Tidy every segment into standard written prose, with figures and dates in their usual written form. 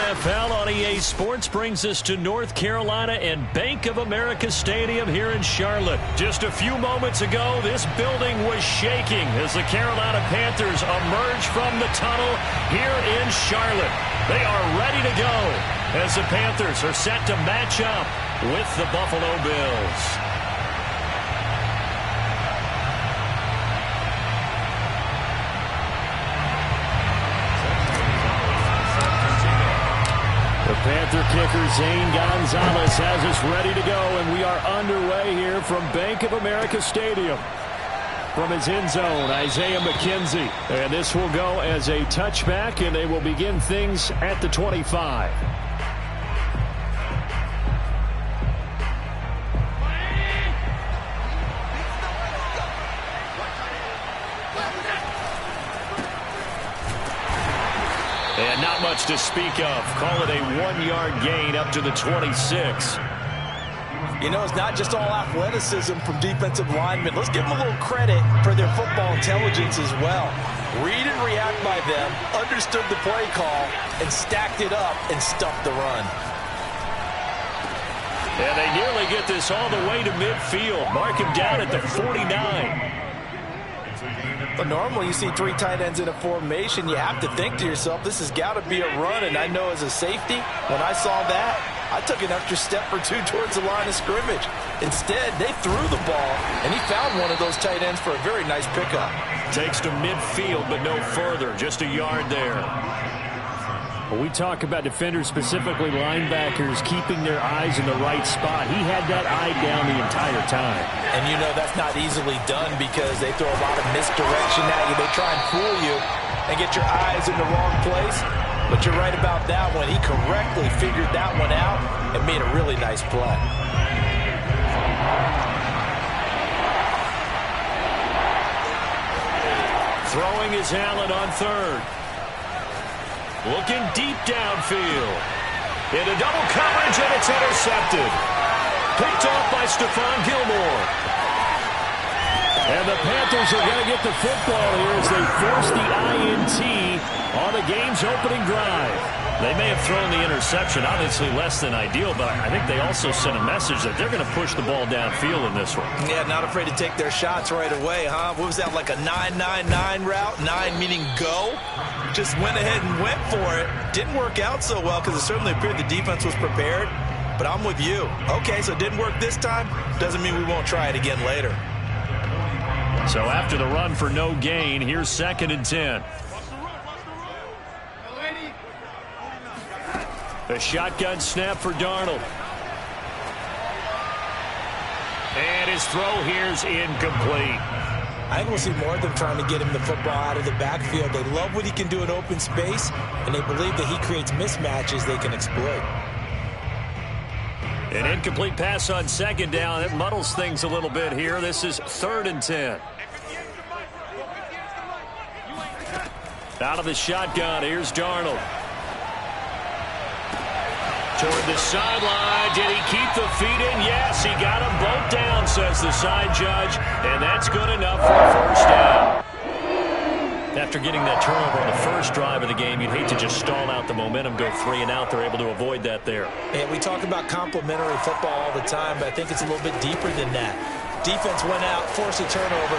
NFL on EA Sports brings us to North Carolina and Bank of America Stadium here in Charlotte. Just a few moments ago, this building was shaking as the Carolina Panthers emerge from the tunnel here in Charlotte. They are ready to go as the Panthers are set to match up with the Buffalo Bills. The Panther kicker, Zane Gonzalez, has us ready to go, and we are underway here from Bank of America Stadium. From his end zone, Isaiah McKenzie. And this will go as a touchback, and they will begin things at the 25. And not much to speak of. Call it a 1-yard gain up to the 26. You know, it's not just all athleticism from defensive linemen. Let's give them a little credit for their football intelligence as well. Read and react by them, understood the play call, and stacked it up and stuffed the run. And they nearly get this all the way to midfield. Mark him down at the 49. But normally you see three tight ends in a formation, you have to think to yourself, this has got to be a run. And I know as a safety, when I saw that, I took an extra step or two towards the line of scrimmage. Instead, they threw the ball, and he found one of those tight ends for a very nice pickup. Takes to midfield, but no further. Just a yard there. When we talk about defenders, specifically linebackers, keeping their eyes in the right spot, he had that eye down the entire time. And you know that's not easily done because they throw a lot of misdirection at you. They try and fool you and get your eyes in the wrong place. But you're right about that one. He correctly figured that one out and made a really nice play. Throwing is Allen on third. Looking deep downfield. Into double coverage, and it's intercepted. Picked off by Stephon Gilmore. And the Panthers are going to get the football here as they force the INT on the game's opening drive. They may have thrown the interception, obviously less than ideal, but I think they also sent a message that they're going to push the ball downfield in this one. Yeah, not afraid to take their shots right away, huh? What was that, like a 9-9-9 route? 9 meaning go? Just went ahead and went for it. Didn't work out so well because it certainly appeared the defense was prepared, but I'm with you. Okay, so it didn't work this time. Doesn't mean we won't try it again later. So after the run for no gain, here's 2nd and 10. A shotgun snap for Darnold. And his throw here's incomplete. I think we'll see more of them trying to get him the football out of the backfield. They love what he can do in open space, and they believe that he creates mismatches they can exploit. An incomplete pass on 2nd down. It muddles things a little bit here. This is 3rd and 10. Out of the shotgun, here's Darnold. Toward the sideline. Did he keep the feet in? Yes, he got them both down, says the side judge. And that's good enough for a first down. After getting that turnover on the first drive of the game, you'd hate to just stall out the momentum, go 3 and out. They're able to avoid that there. And we talk about complementary football all the time, but I think it's a little bit deeper than that. Defense went out, forced a turnover,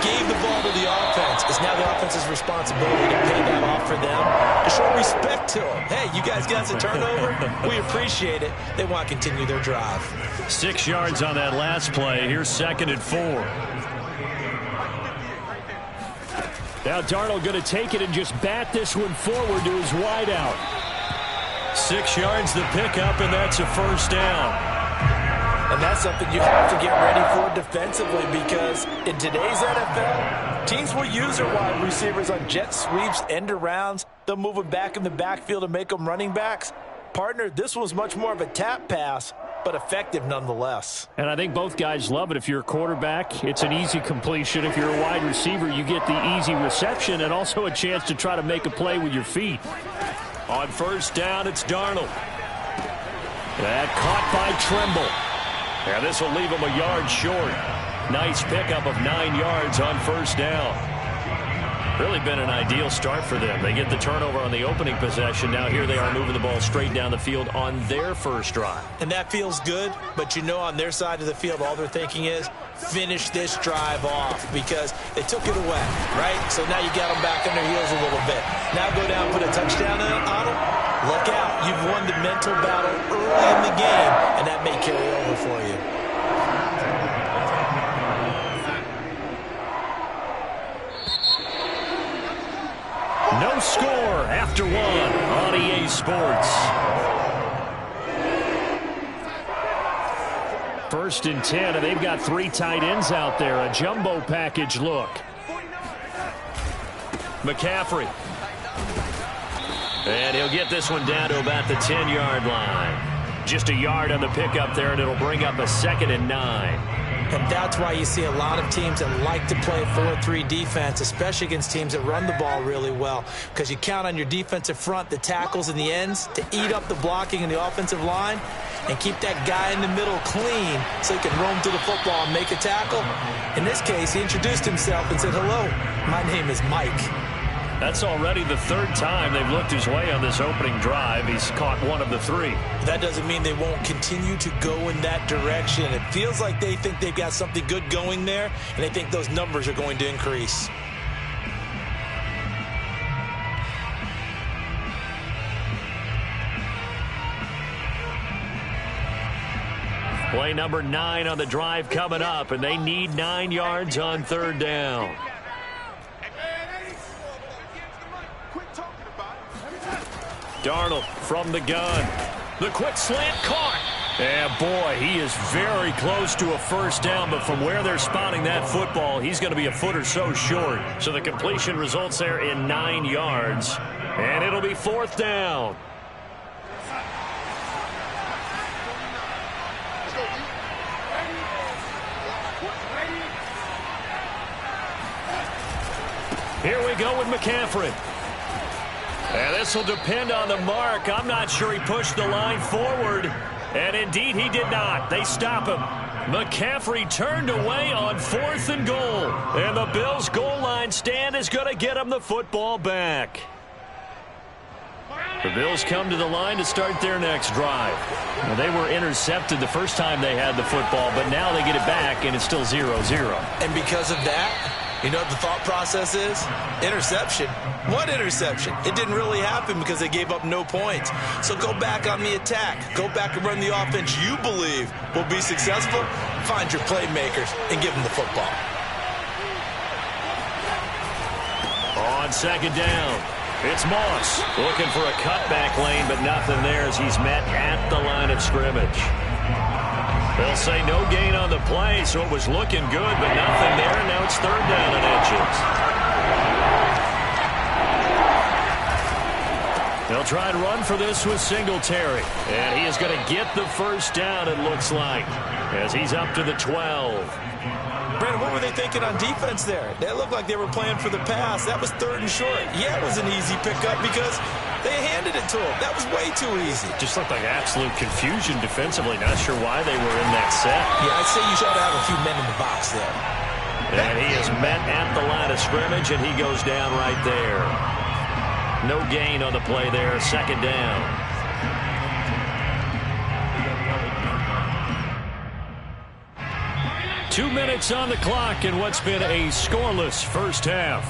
gave the ball to the offense. It's now the offense's responsibility to pay that off for them, to show respect to them. Hey, you guys got a turnover? We appreciate it. They want to continue their drive. 6 yards on that last play. Here's 2nd and 4. Now Darnold going to take it and just bat this one forward to his wideout. 6 yards the pickup, and that's a first down. And that's something you have to get ready for defensively because in today's NFL, teams will use their wide receivers on jet sweeps, end arounds. They'll move them back in the backfield and make them running backs. Partner, this was much more of a tap pass, but effective nonetheless. And I think both guys love it. If you're a quarterback, it's an easy completion. If you're a wide receiver, you get the easy reception and also a chance to try to make a play with your feet. On first down, it's Darnold. That caught by Trimble. And this will leave him a yard short. Nice pickup of 9 yards on first down. Really been an ideal start for them. They get the turnover on the opening possession. Now here they are moving the ball straight down the field on their first drive. And that feels good, but you know on their side of the field, all they're thinking is finish this drive off because they took it away, right? So now you got them back on their heels a little bit. Now go down, put a touchdown on them. Look out. You've won the mental battle early in the game, and that may carry over for you. No score after one on EA Sports. 1st and 10, and they've got 3 tight ends out there. A jumbo package look. McCaffrey. And he'll get this one down to about the 10-yard line. Just a yard on the pickup there, and it'll bring up a 2nd and 9. And that's why you see a lot of teams that like to play 4-3 defense, especially against teams that run the ball really well, because you count on your defensive front, the tackles and the ends, to eat up the blocking in the offensive line and keep that guy in the middle clean so he can roam to the football and make a tackle. In this case, he introduced himself and said, "Hello, my name is Mike." That's already the 3rd time they've looked his way on this opening drive. He's caught 1 of the 3. That doesn't mean they won't continue to go in that direction. It feels like they think they've got something good going there, and they think those numbers are going to increase. Play number 9 on the drive coming up, and they need 9 yards on 3rd down. Darnold from the gun. The quick slant caught. And boy, he is very close to a 1st down, but from where they're spotting that football, he's going to be a foot or so short. So the completion results there in 9 yards, and it'll be 4th down. Here we go with McCaffrey. And this will depend on the mark. I'm not sure he pushed the line forward. And indeed, he did not. They stop him. McCaffrey turned away on 4th and goal. And the Bills' goal line stand is going to get him the football back. The Bills come to the line to start their next drive. Well, they were intercepted the first time they had the football, but now they get it back, and it's still 0-0. And because of that, you know what the thought process is? Interception. What interception? It didn't really happen because they gave up no points. So go back on the attack. Go back and run the offense you believe will be successful. Find your playmakers and give them the football. On 2nd down, it's Moss looking for a cutback lane, but nothing there as he's met at the line of scrimmage. They'll say no gain on the play, so it was looking good, but nothing there. Now it's 3rd down and inches. They'll try and run for this with Singletary. And he is going to get the 1st down, it looks like, as he's up to the 12. Brandon, what were they thinking on defense there? They looked like they were playing for the pass. That was 3rd and short. Yeah, it was an easy pickup because they handed it to him. That was way too easy. Just looked like absolute confusion defensively. Not sure why they were in that set. Yeah, I'd say you should have a few men in the box there. And he is met at the line of scrimmage, and he goes down right there. No gain on the play there. 2nd down. Two minutes on the clock in what's been a scoreless first half.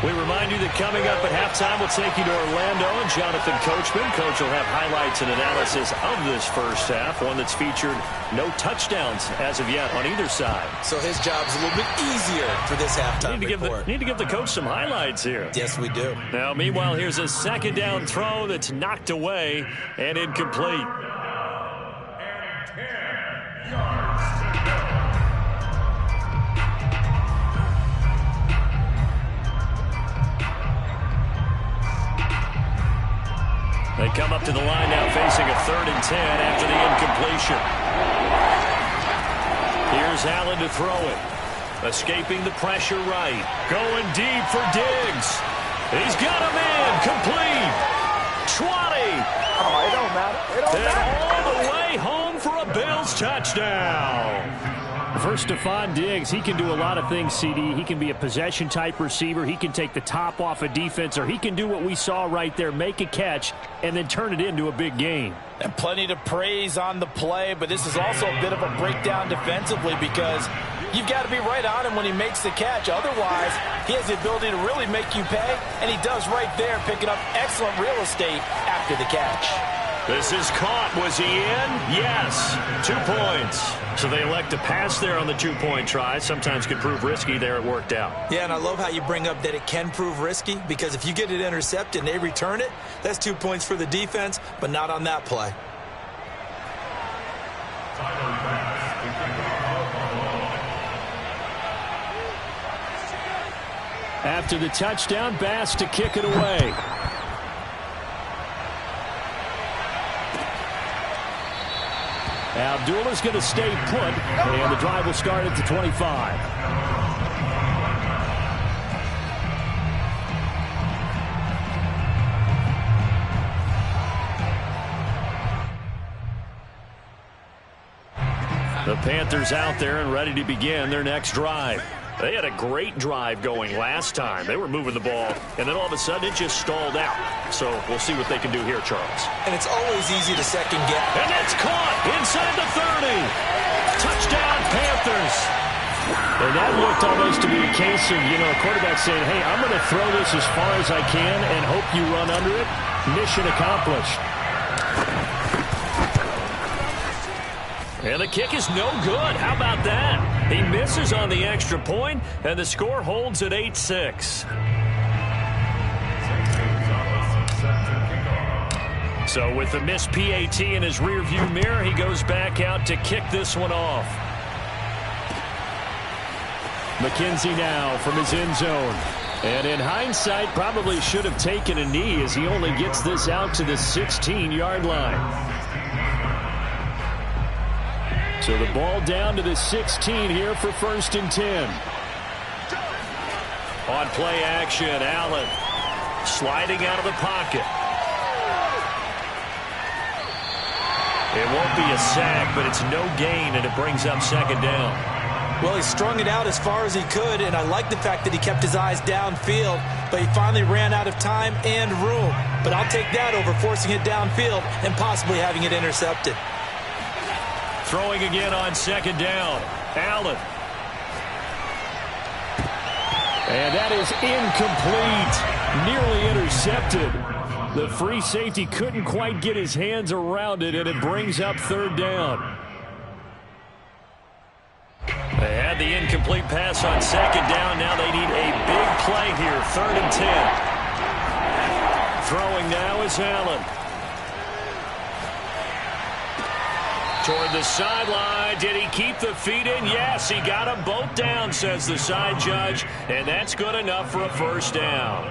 We remind you that coming up at halftime, we'll take you to Orlando and Jonathan Coachman. Coach will have highlights and analysis of this first half, one that's featured no touchdowns as of yet on either side. So his job's a little bit easier for this halftime report. Need to give the coach some highlights here. Yes, we do. Now, meanwhile, here's a 2nd down throw that's knocked away and incomplete. They come up to the line now facing a 3rd and 10 after the incompletion. Here's Allen to throw it. Escaping the pressure right. Going deep for Diggs. He's got a man. Complete. 20. Oh, it don't matter. It don't matter. All the way home for a Bills touchdown. for Stephon Diggs, he can do a lot of things, CD. He can be a possession-type receiver. He can take the top off a defense, or he can do what we saw right there, make a catch, and then turn it into a big game. And plenty to praise on the play, but this is also a bit of a breakdown defensively because you've got to be right on him when he makes the catch. Otherwise, he has the ability to really make you pay, and he does right there, picking up excellent real estate after the catch. This is caught. Was he in? Yes. 2 points. So they elect to pass there on the two-point try. Sometimes can prove risky. There it worked out. Yeah, and I love how you bring up that it can prove risky because if you get it intercepted and they return it, that's 2 points for the defense, but not on that play. After the touchdown, Bass to kick it away. Abdullah's going to stay put, and the drive will start at the 25. The Panthers out there and ready to begin their next drive. They had a great drive going last time. They were moving the ball, and then all of a sudden it just stalled out. So we'll see what they can do here, Charles. And it's always easy to second guess. And it's caught inside the 30. Touchdown, Panthers. And that looked almost to be a case of, a quarterback saying, hey, I'm going to throw this as far as I can and hope you run under it. Mission accomplished. And the kick is no good. How about that? He misses on the extra point, and the score holds at 8-6. So with the missed PAT in his rearview mirror, he goes back out to kick this one off. McKenzie now from his end zone. And in hindsight, probably should have taken a knee as he only gets this out to the 16-yard line. So the ball down to the 16 here for 1st and 10. On play action, Allen sliding out of the pocket. It won't be a sack, but it's no gain, and it brings up 2nd down. Well, he strung it out as far as he could, and I like the fact that he kept his eyes downfield, but he finally ran out of time and room. But I'll take that over forcing it downfield and possibly having it intercepted. Throwing again on 2nd down. Allen. And that is incomplete. Nearly intercepted. The free safety couldn't quite get his hands around it, and it brings up 3rd down. They had the incomplete pass on 2nd down. Now they need a big play here. 3rd and 10. Throwing now is Allen. Toward the sideline. Did he keep the feet in? Yes, he got them both down, says the side judge. And that's good enough for a 1st down.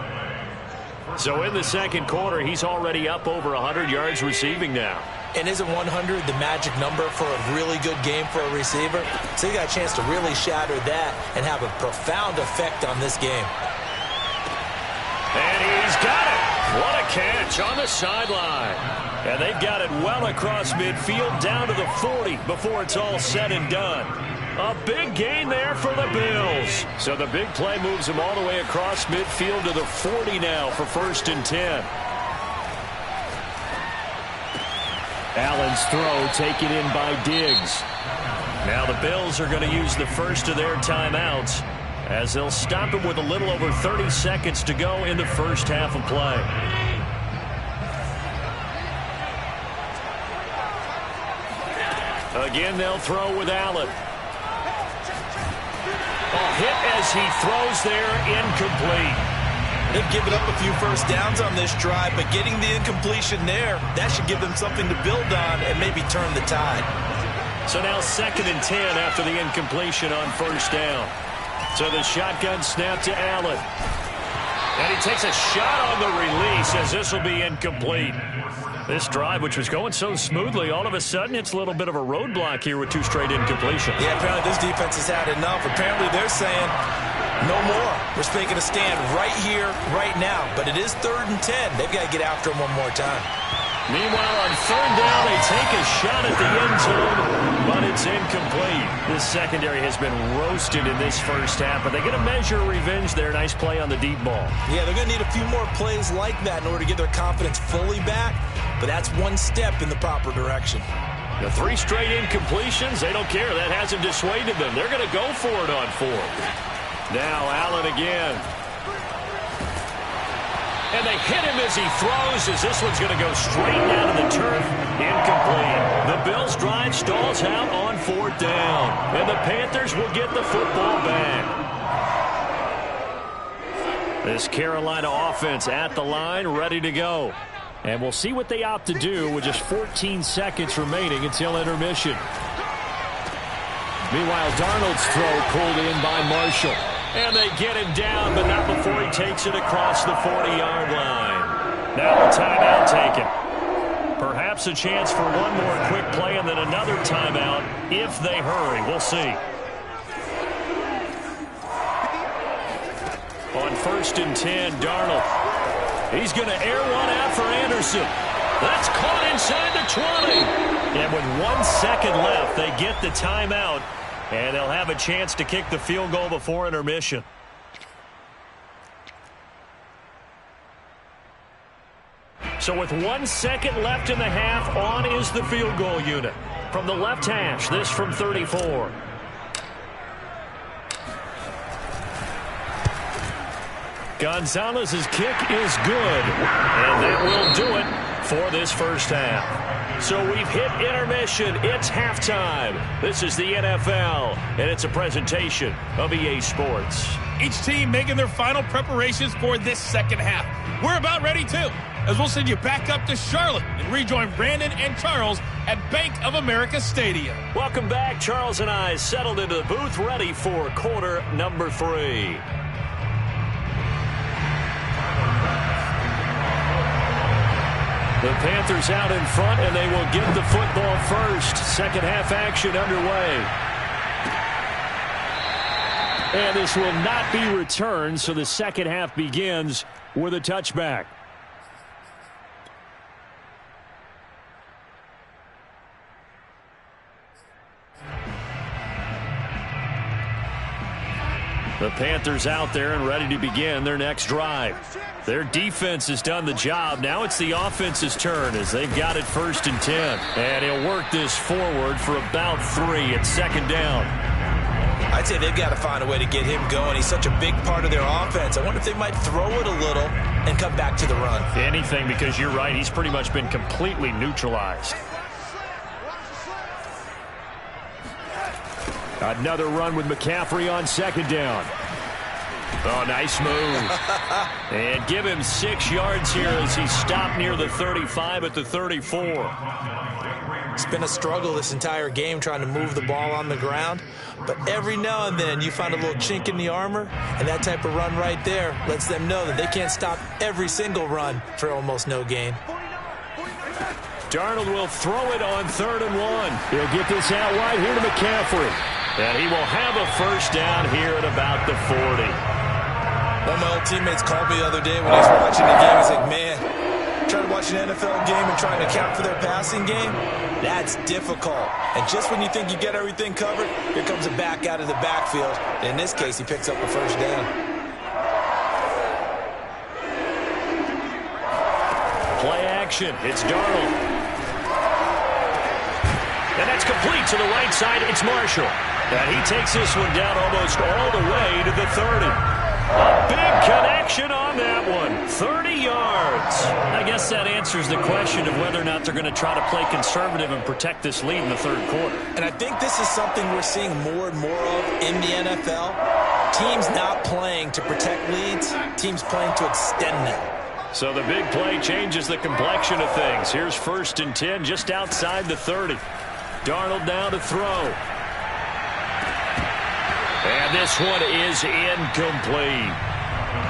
So in the 2nd quarter, he's already up over 100 yards receiving now. And isn't 100 the magic number for a really good game for a receiver? So he got a chance to really shatter that and have a profound effect on this game. And he's got it. What a catch on the sideline. And they've got it well across midfield down to the 40 before it's all said and done. A big gain there for the Bills. So the big play moves them all the way across midfield to the 40 now for 1st and 10. Allen's throw taken in by Diggs. Now the Bills are going to use the first of their timeouts as they'll stop him with a little over 30 seconds to go in the first half of play. Again, they'll throw with Allen. A hit as he throws there, incomplete. They've given up a few 1st downs on this drive, but getting the incompletion there, that should give them something to build on and maybe turn the tide. So now 2nd and 10 after the incompletion on 1st down. So the shotgun snap to Allen. And he takes a shot on the release as this will be incomplete. This drive, which was going so smoothly, all of a sudden it's a little bit of a roadblock here with 2 straight incompletions. Yeah, apparently this defense has had enough. Apparently they're saying, no more. We're making a stand right here, right now. But it is 3rd and 10. They've got to get after him one more time. Meanwhile, on third down, they take a shot at the end zone, but it's incomplete. This secondary has been roasted in this first half, but they're going to measure revenge there. Nice play on the deep ball. Yeah, they're going to need a few more plays like that in order to get their confidence fully back, but that's one step in the proper direction. The 3 straight incompletions, they don't care. That hasn't dissuaded them. They're going to go for it on 4th. Now Allen again. And they hit him as he throws, as this one's going to go straight down to the turf. Incomplete. The Bills' drive stalls out on 4th down. And the Panthers will get the football back. This Carolina offense at the line, ready to go. And we'll see what they opt to do with just 14 seconds remaining until intermission. Meanwhile, Darnold's throw pulled in by Marshall. And they get him down, but not before he takes it across the 40-yard line. Now a timeout taken. Perhaps a chance for one more quick play and then another timeout if they hurry. We'll see. On 1st and 10, Darnold. He's going to air one out for Anderson. That's caught inside the 20. And with 1 second left, they get the timeout. And they'll have a chance to kick the field goal before intermission. So with 1 second left in the half, on is the field goal unit. From the left hash, this from 34. Gonzalez's kick is good. And that will do it for this first half. So we've hit intermission. It's halftime. This is the NFL, and it's a presentation of EA Sports. Each team making their final preparations for this second half. We're about ready, too, as we'll send you back up to Charlotte and rejoin Brandon and Charles at Bank of America Stadium. Welcome back. Charles and I settled into the booth, ready for quarter number 3. The Panthers out in front, and they will get the football first. Second half action underway. And this will not be returned, so the second half begins with a touchback. The Panthers out there and ready to begin their next drive. Their defense has done the job. Now it's the offense's turn as they've got it 1st and 10. And he'll work this forward for about 3 at 2nd down. I'd say they've got to find a way to get him going. He's such a big part of their offense. I wonder if they might throw it a little and come back to the run. Anything, because you're right. He's pretty much been completely neutralized. Another run with McCaffrey on 2nd down. Oh, nice move. And give him 6 yards here as he stopped near the 35 at the 34. It's been a struggle this entire game trying to move the ball on the ground. But every now and then you find a little chink in the armor, and that type of run right there lets them know that they can't stop every single run for almost no gain. Darnold will throw it on 3rd and 1. He'll get this out wide here to McCaffrey. And he will have a first down here at about the 40. One of my old teammates called me the other day when I was watching the game. He's like, man, trying to watch an NFL game and trying to account for their passing game, that's difficult. And just when you think you get everything covered, here comes a back out of the backfield. And in this case, he picks up a first down. Play action. It's Darnold. And that's complete to the right side. It's Marshall. And he takes this one down almost all the way to the 30. A big connection on that one. 30 yards. I guess that answers the question of whether or not they're going to try to play conservative and protect this lead in the 3rd quarter. And I think this is something we're seeing more and more of in the NFL. Teams not playing to protect leads, teams playing to extend them. So the big play changes the complexion of things. Here's 1st and 10 just outside the 30. Darnold now to throw. And this one is incomplete.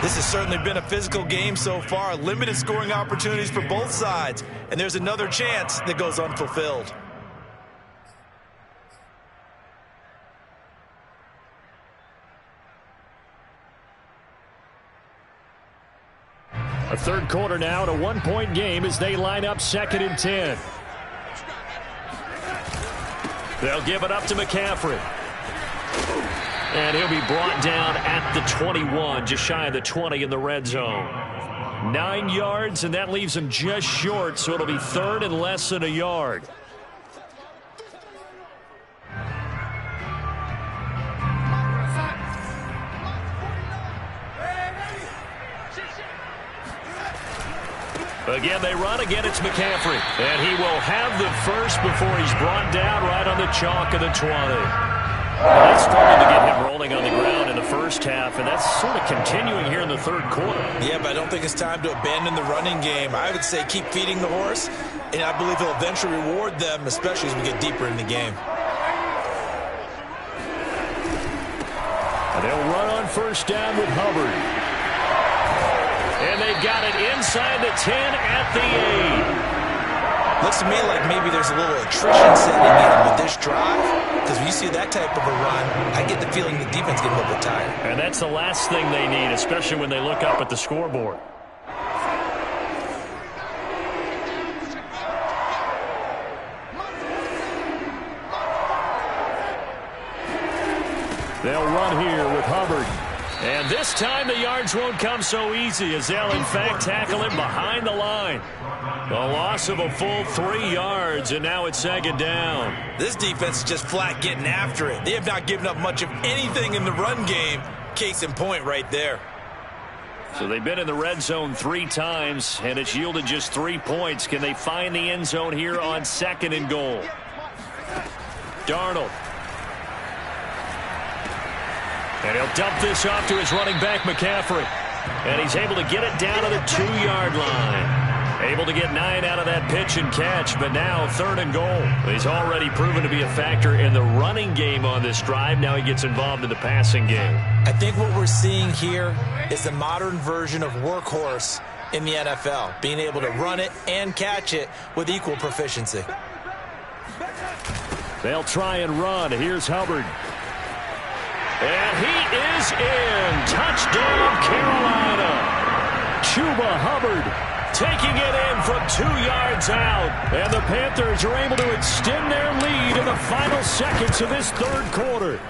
This has certainly been a physical game so far. Limited scoring opportunities for both sides. And there's another chance that goes unfulfilled. A Third quarter now at a one-point game as they line up 2nd and 10. They'll give it up to McCaffrey. And he'll be brought down at the 21, just shy of the 20 in the red zone. 9 yards, and that leaves him just short, so it'll be 3rd and less than a yard. Again, they run. Again, it's McCaffrey. And he will have the first before he's brought down right on the chalk of the 20. They struggled to get him rolling on the ground in the first half, and that's sort of continuing here in the third quarter. Yeah, but I don't think it's time to abandon the running game. I would say keep feeding the horse, and I believe he'll eventually reward them, especially as we get deeper in the game. And they'll run on first down with Hubbard. And they've got it inside the 10 at the 8. Looks to me like maybe there's a little attrition setting in with this drive, because when you see that type of a run, I get the feeling the defense getting a little bit tired. And that's the last thing they need, especially when they look up at the scoreboard. They'll run here with Hubbard. And this time the yards won't come so easy as they'll, in fact, tackle him behind the line. A loss of a full 3 yards, and now it's 2nd down. This defense is just flat getting after it. They have not given up much of anything in the run game. Case in point right there. So they've been in the red zone 3 times, and it's yielded just 3 points. Can they find the end zone here on 2nd and goal? Darnold. And he'll dump this off to his running back, McCaffrey. And he's able to get it down to the 2-yard line. Able to get 9 out of that pitch and catch, but now 3rd and goal. He's already proven to be a factor in the running game on this drive. Now he gets involved in the passing game. I think what we're seeing here is the modern version of workhorse in the NFL, being able to run it and catch it with equal proficiency. They'll try and run. Here's Hubbard. And he is in. Touchdown, Carolina. Chuba Hubbard taking it in from 2 yards out. And the Panthers are able to extend their lead in the final seconds of this third quarter.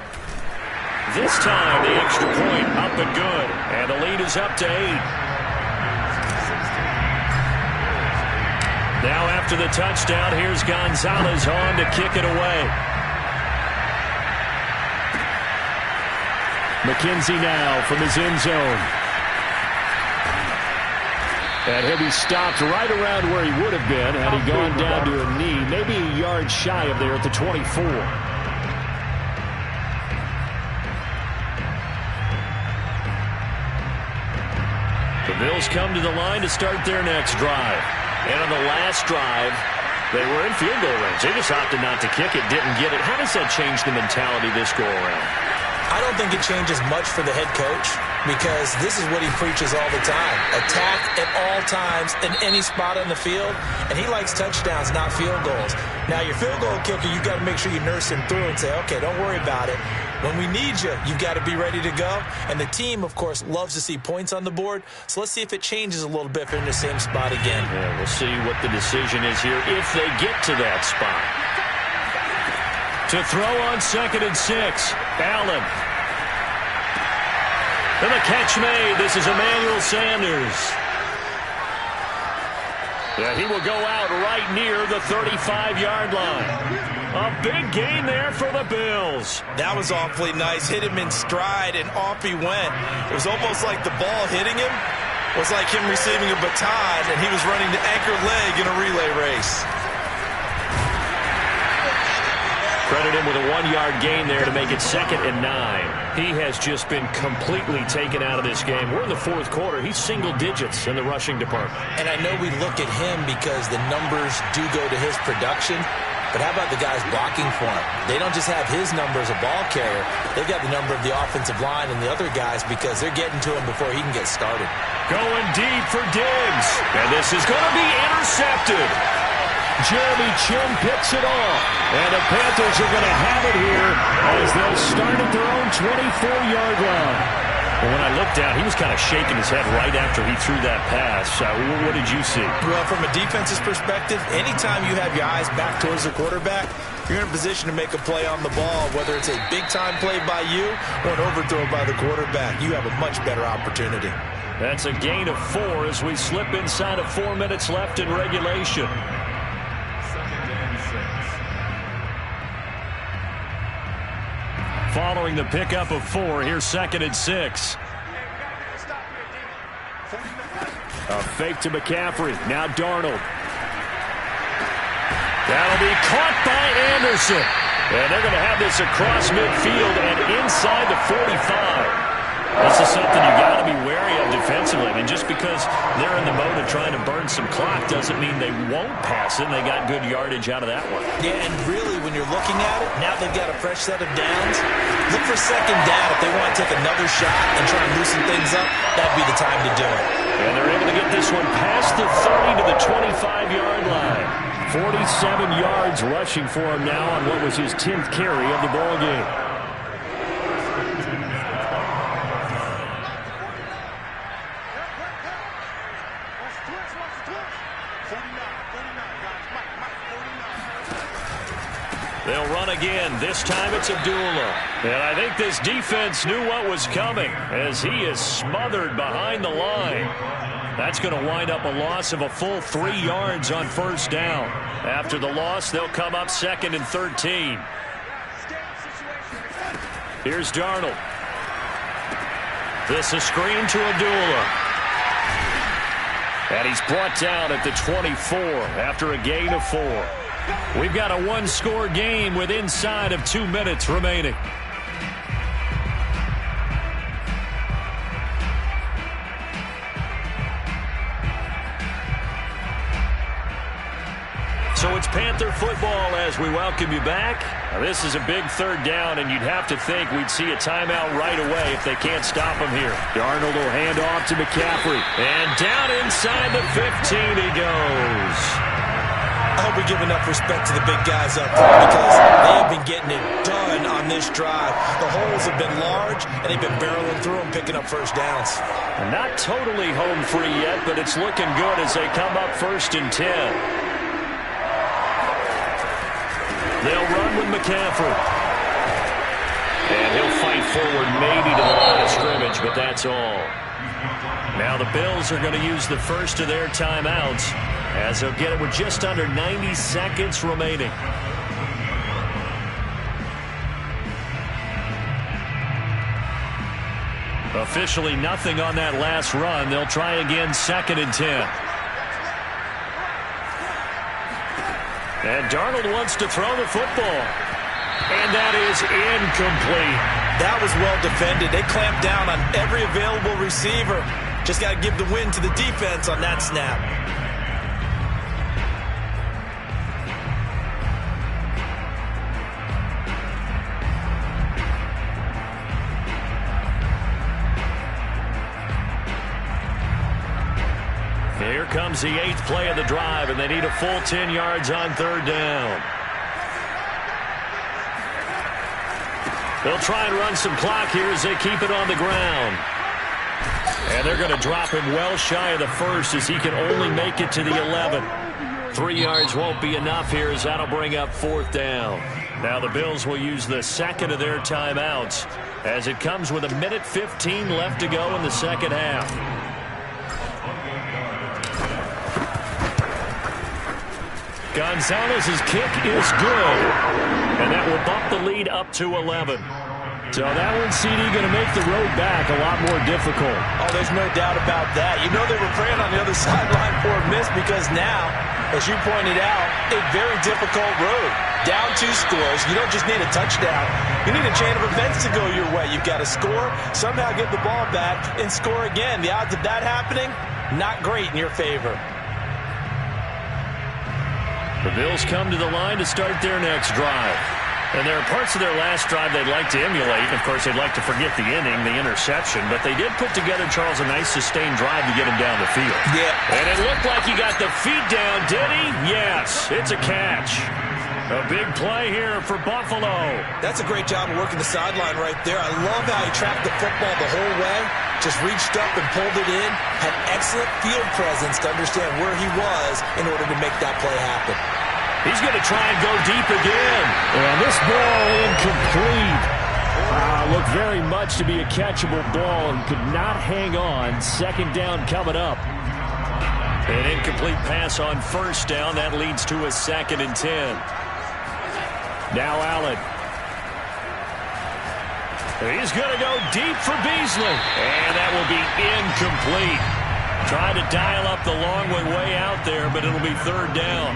This time, the extra point up and good. And the lead is up to 8. Now after the touchdown, here's Gonzalez on to kick it away. McKenzie now from his end zone. And he'll be stopped right around where he would have been had he gone down to a knee, maybe a yard shy of there at the 24. The Bills come to the line to start their next drive. And on the last drive, they were in field goal range. They just opted not to kick it, didn't get it. How does that change the mentality this go around? I don't think it changes much for the head coach, because this is what he preaches all the time. Attack at all times in any spot on the field, and he likes touchdowns, not field goals. Now, your field goal kicker, you've got to make sure you nurse him through and say, okay, don't worry about it. When we need you, you've got to be ready to go. And the team, of course, loves to see points on the board, so let's see if it changes a little bit if they're in the same spot again. Yeah, we'll see what the decision is here if they get to that spot. To throw on 2nd and 6, Allen. And the catch made. This is Emmanuel Sanders. Yeah, he will go out right near the 35-yard line. A big gain there for the Bills. That was awfully nice. Hit him in stride, and off he went. It was almost like the ball hitting him was like him receiving a baton, and he was running the anchor leg in a relay race. Credit him with a 1-yard gain there to make it 2nd and 9. He has just been completely taken out of this game. We're in the fourth quarter. He's single digits in the rushing department. And I know we look at him because the numbers do go to his production, but how about the guys blocking for him? They don't just have his number as a ball carrier. They've got the number of the offensive line and the other guys because they're getting to him before he can get started. Going deep for Diggs. And this is going to be intercepted. Jeremy Chin picks it off. And the Panthers are going to have it here as they'll start at their own 24-yard line. Well, when I looked down, he was kind of shaking his head right after he threw that pass. What did you see? Well, from a defense's perspective, anytime you have your eyes back towards the quarterback, you're in a position to make a play on the ball, whether it's a big-time play by you or an overthrow by the quarterback. You have a much better opportunity. That's a gain of 4 as we slip inside of 4 minutes left in regulation. Following the pickup of 4, here's 2nd and 6. A fake to McCaffrey. Now Darnold. That'll be caught by Anderson. And they're going to have this across midfield and inside the 45. This is something you got to be wary of defensively. I mean, just because they're in the mode of trying to burn some clock doesn't mean they won't pass it. They got good yardage out of that one. Yeah, and really, when you're looking at it, now they've got a fresh set of downs. Look for 2nd down. If they want to take another shot and try and loosen things up, that'd be the time to do it. And they're able to get this one past the 30 to the 25-yard line. 47 yards rushing for him now on what was his 10th carry of the ball game. They'll run again. This time it's Abdullah. And I think this defense knew what was coming as he is smothered behind the line. That's going to wind up a loss of a full 3 yards on 1st down. After the loss, they'll come up 2nd and 13. Here's Darnold. This is screen to Abdullah. And he's brought down at the 24 after a gain of 4. We've got a one-score game with inside of 2 minutes remaining. So it's Panther football as we welcome you back. Now this is a big 3rd down, and you'd have to think we'd see a timeout right away if they can't stop him here. Darnold will hand off to McCaffrey. And down inside the 15 he goes. I hope we give enough respect to the big guys up there because they have been getting it done on this drive. The holes have been large, and they've been barreling through them, picking up 1st downs. Not totally home free yet, but it's looking good as they come up 1st and 10. They'll run with McCaffrey. And he'll fight forward maybe to the line of scrimmage, but that's all. Now the Bills are going to use the first of their timeouts as they'll get it with just under 90 seconds remaining. Officially nothing on that last run. They'll try again 2nd and 10. And Darnold wants to throw the football. And that is incomplete. That was well defended. They clamped down on every available receiver. Just got to give the win to the defense on that snap. Here comes the 8th play of the drive, and they need a full 10 yards on 3rd down. They'll try and run some clock here as they keep it on the ground. And they're going to drop him well shy of the 1st as he can only make it to the 11. 3 yards won't be enough here as that'll bring up 4th down. Now the Bills will use the 2nd of their timeouts as it comes with 1:15 left to go in the 2nd half. Gonzalez's kick is good, and that will bump the lead up to 11. So that one, CD, going to make the road back a lot more difficult. Oh, there's no doubt about that. You know they were praying on the other sideline for a miss because now, as you pointed out, a very difficult road. Down 2 scores. You don't just need a touchdown. You need a chain of events to go your way. You've got to score, somehow get the ball back, and score again. The odds of that happening, not great in your favor. The Bills come to the line to start their next drive. And there are parts of their last drive they'd like to emulate. Of course, they'd like to forget the inning, the interception. But they did put together, Charles, a nice sustained drive to get him down the field. Yeah. And it looked like he got the feet down, did he? Yes, it's a catch. A big play here for Buffalo. That's a great job of working the sideline right there. I love how he tracked the football the whole way, just reached up and pulled it in, had excellent field presence to understand where he was in order to make that play happen. He's going to try and go deep again. And this ball incomplete. Looked very much to be a catchable ball and could not hang on. Second down coming up. An incomplete pass on first down. That leads to a 2nd and 10. Now Allen. He's going to go deep for Beasley. And that will be incomplete. Trying to dial up the long way out there, but it'll be 3rd down.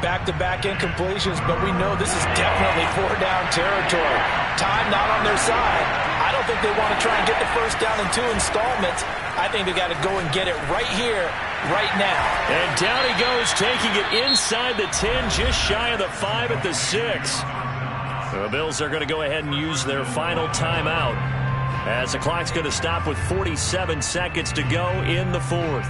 Back-to-back incompletions, but we know this is definitely 4-down territory. Time not on their side. I don't think they want to try and get the first down in 2 installments. I think they got to go and get it right here, right now. And down he goes, taking it inside the 10, just shy of the 5 at the 6. The Bills are going to go ahead and use their final timeout as the clock's going to stop with 47 seconds to go in the 4th.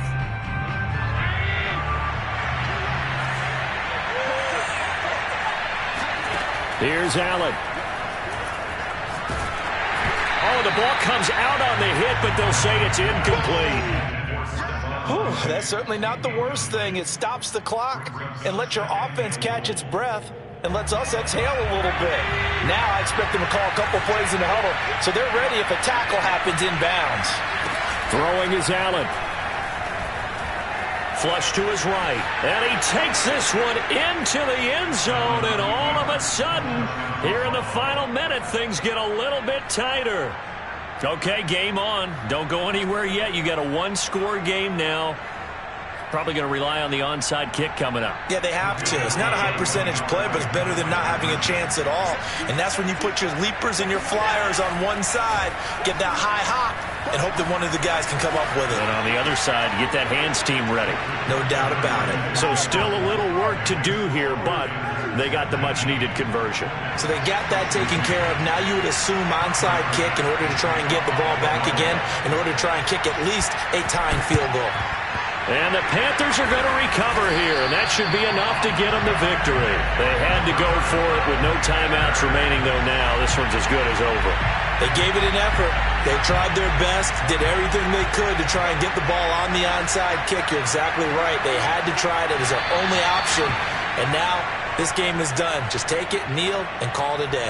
Here's Allen. Oh, the ball comes out on the hit, but they'll say it's incomplete. That's certainly not the worst thing. It stops the clock and lets your offense catch its breath and lets us exhale a little bit. Now I expect them to call a couple plays in the huddle, so they're ready if a tackle happens inbounds. Throwing is Allen. Flush to his right. And he takes this one into the end zone, and all of a sudden, here in the final minute, things get a little bit tighter. Okay, game on. Don't go anywhere yet. You got a 1-score game now. Probably going to rely on the onside kick coming up. Yeah, they have to. It's not a high percentage play, but it's better than not having a chance at all. And that's when you put your leapers and your flyers on one side, get that high hop, and hope that one of the guys can come up with it. And on the other side, get that hands team ready. No doubt about it. So still a little work to do here, but they got the much-needed conversion. So they got that taken care of. Now you would assume onside kick in order to try and get the ball back again, in order to try and kick at least a tying field goal. And the Panthers are going to recover here, and that should be enough to get them the victory. They had to go for it with no timeouts remaining, though, now. This one's as good as over. They gave it an effort. They tried their best, did everything they could to try and get the ball on the onside kick. You're exactly right. They had to try it. It was their only option. And now this game is done. Just take it, kneel, and call it a day.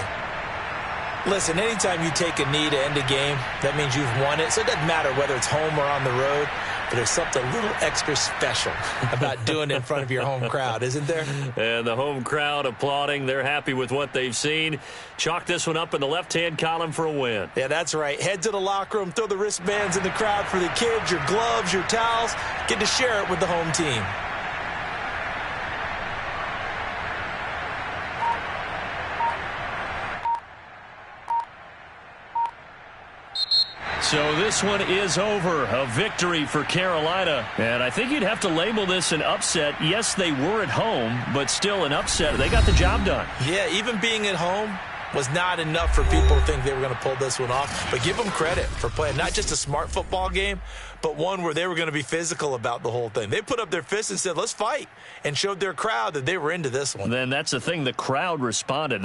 Listen, anytime you take a knee to end a game, that means you've won it. So it doesn't matter whether it's home or on the road. But there's something a little extra special about doing it in front of your home crowd, isn't there? And the home crowd applauding. They're happy with what they've seen. Chalk this one up in the left-hand column for a win. Yeah, that's right. Head to the locker room, throw the wristbands in the crowd for the kids, your gloves, your towels. Get to share it with the home team. So this one is over. A victory for Carolina. And I think you'd have to label this an upset. Yes, they were at home, but still an upset. They got the job done. Yeah, even being at home was not enough for people to think they were going to pull this one off. But give them credit for playing not just a smart football game, but one where they were going to be physical about the whole thing. They put up their fists and said, let's fight, and showed their crowd that they were into this one. Then that's the thing. The crowd responded.